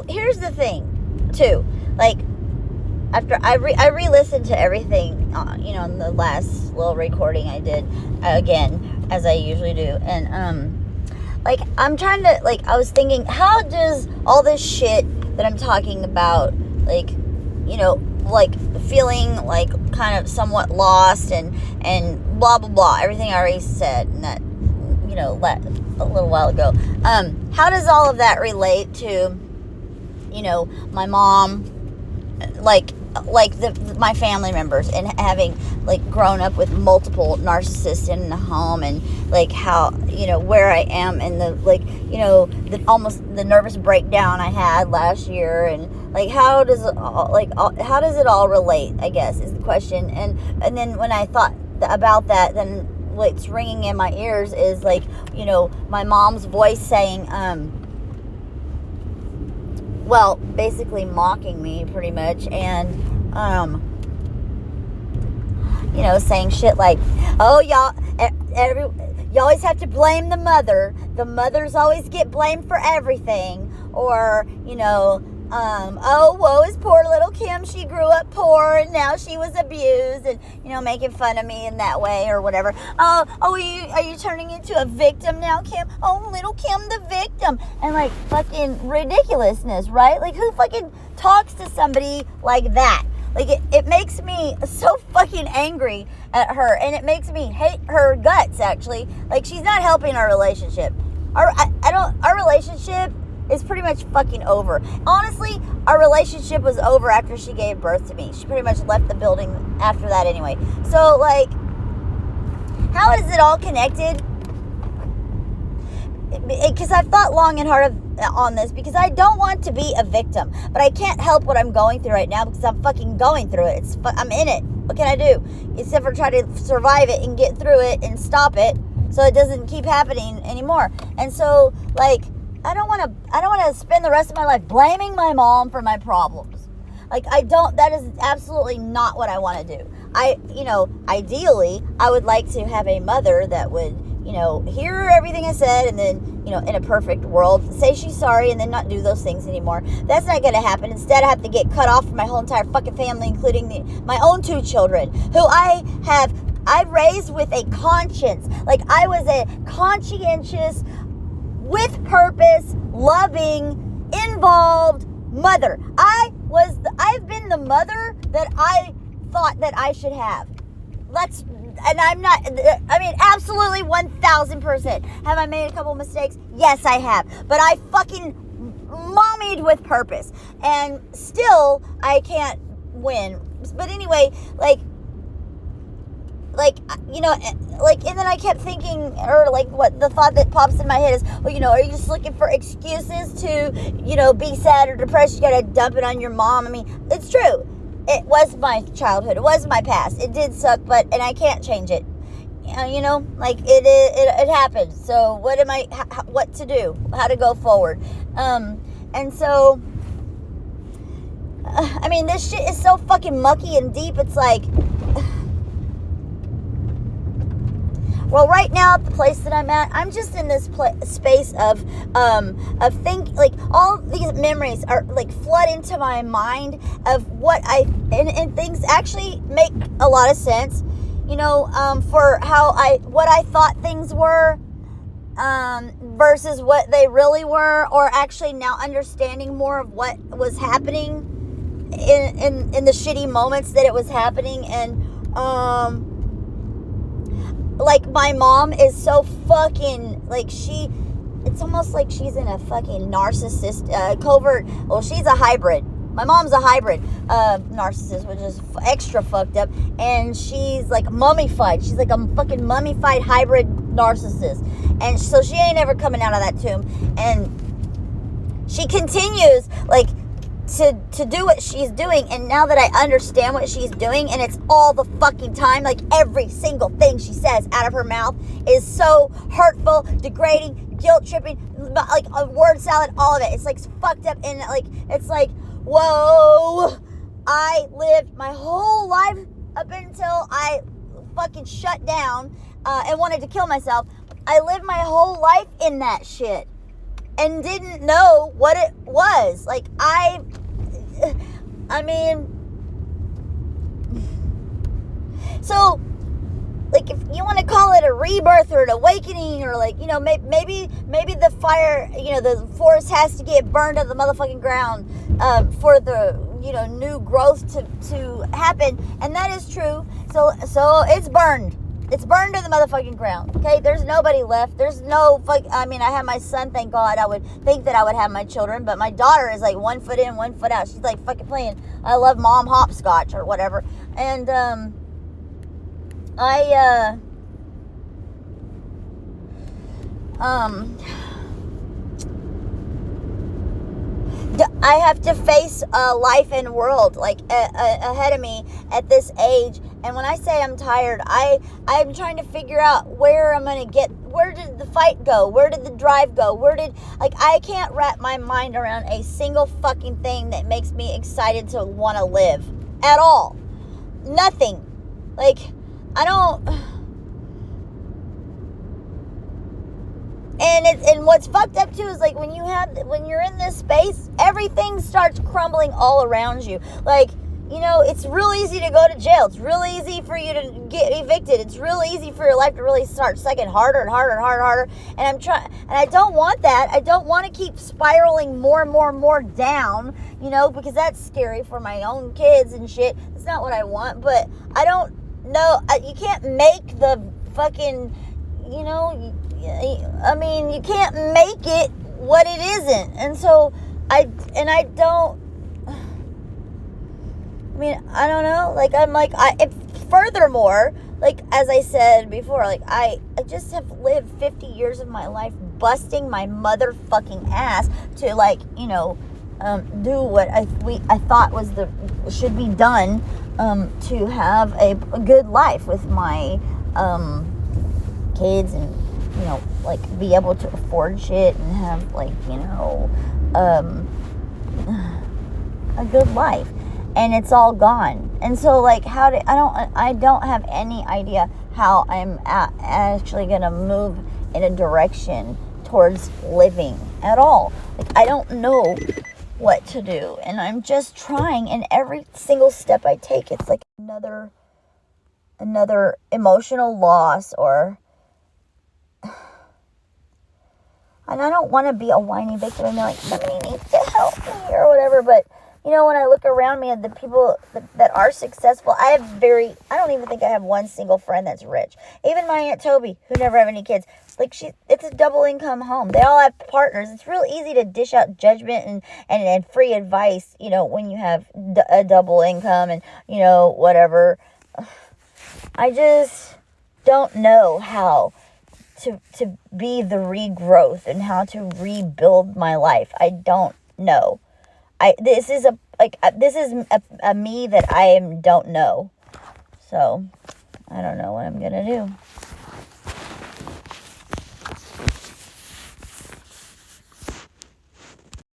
so here's the thing, too. Like, after I re-listened to everything, in the last little recording I did, again, as I usually do. And, I'm trying to, I was thinking, how does all this shit that I'm talking about, feeling kind of somewhat lost and blah blah blah, everything I already said in that a little while ago, how does all of that relate to my mom, my family members, and having grown up with multiple narcissists in the home, and how where I am, and the almost the nervous breakdown I had last year, and how does it all relate, I guess, is the question. And then when I thought about that, then what's ringing in my ears is my mom's voice saying, basically mocking me pretty much, and saying shit like, oh, y'all, you always have to blame the mother. The mothers always get blamed for everything. Or, oh, woe is poor little Kim. She grew up poor and now she was abused, and, making fun of me in that way or whatever. Oh, are you turning into a victim now, Kim? Oh, little Kim the victim. And fucking ridiculousness, right? Who fucking talks to somebody like that? It makes me so fucking angry at her, and it makes me hate her guts, actually. She's not helping our relationship. Our relationship is pretty much fucking over. Honestly, our relationship was over after she gave birth to me. She pretty much left the building after that anyway. So, how is it all connected? Because I've thought long and hard on this, because I don't want to be a victim, but I can't help what I'm going through right now because I'm fucking going through it. I'm in it. What can I do? Except for try to survive it and get through it and stop it so it doesn't keep happening anymore. And so, I don't want to spend the rest of my life blaming my mom for my problems. That is absolutely not what I want to do. Ideally, I would like to have a mother that would, hear everything I said, and then, in a perfect world, say she's sorry and then not do those things anymore. That's not going to happen. Instead, I have to get cut off from my whole entire fucking family, including my own 2 children, who I raised with a conscience. I was a conscientious, with purpose, loving, involved mother. I've been the mother that I thought that I should have. Absolutely 1000%. Have I made a couple mistakes? Yes, I have. But I fucking mommied with purpose. And still, I can't win. But anyway, and then I kept thinking, or what the thought that pops in my head is, well, are you just looking for excuses to, be sad or depressed? You gotta dump it on your mom. I mean, it's true. It was my childhood. It was my past. It did suck, and I can't change it. It happened. So what to do? How to go forward? And so, this shit is so fucking mucky and deep. It's well, right now at the place that I'm at, I'm just in this space of all these memories are flood into my mind of what and things actually make a lot of sense, for what I thought things were, versus what they really were, or actually now understanding more of what was happening in the shitty moments that it was happening. And my mom is so fucking, it's almost like she's in a fucking narcissist, covert, well, she's a hybrid. My mom's a hybrid narcissist, which is extra fucked up, and she's mummified. She's a fucking mummified hybrid narcissist, and so she ain't ever coming out of that tomb, and she continues, to do what she's doing. And now that I understand what she's doing, and it's all the fucking time, every single thing she says out of her mouth is so hurtful, degrading, guilt tripping, a word salad, all of it. It's fucked up, and it's whoa, I lived my whole life up until I fucking shut down and wanted to kill myself. I lived my whole life in that shit and didn't know what it was. Like, I mean, so, like, if you want to call it a rebirth or an awakening, or like, maybe the fire, the forest has to get burned to the motherfucking ground for the new growth to happen, and that is true. So it's burned. It's burned to the motherfucking ground. Okay, there's nobody left. There's no I have my son. Thank God. I would think that I would have my children, but my daughter is like 1 foot in, 1 foot out. She's like fucking playing I Love Mom hopscotch or whatever, and I have to face life and world like ahead of me at this age. And when I say I'm tired, I'm trying to figure out where I'm going to get. Where did the fight go? Where did the drive go? I can't wrap my mind around a single fucking thing that makes me excited to want to live at all. Nothing. Like, I don't. And what's fucked up too is like when you're in this space, everything starts crumbling all around you. Like, it's real easy to go to jail. It's real easy for you to get evicted. It's real easy for your life to really start sucking harder and harder and harder and harder. And I don't want that. I don't want to keep spiraling more and more and more down, because that's scary for my own kids and shit. That's not what I want. But I don't know. You can't make the fucking, you can't make it what it isn't. And so I don't know. Like, furthermore, like, as I said before, like, I just have lived 50 years of my life busting my motherfucking ass to, like, do what I thought should be done, to have a good life with my, kids, and, like, be able to afford shit and have, like, a good life. And it's all gone. And so, like, I don't have any idea how I'm actually gonna move in a direction towards living at all. Like, I don't know what to do, and I'm just trying, and every single step I take, it's like another emotional loss, or, and I don't want to be a whiny victim and be like, somebody needs to help me or whatever, but when I look around me at the people that are successful, I don't even think I have one single friend that's rich. Even my Aunt Toby, who never have any kids, like, it's a double income home. They all have partners. It's real easy to dish out judgment and free advice, when you have a double income and, whatever. I just don't know how to be the regrowth and how to rebuild my life. I don't know. This is a me that I don't know. So, I don't know what I'm going to do.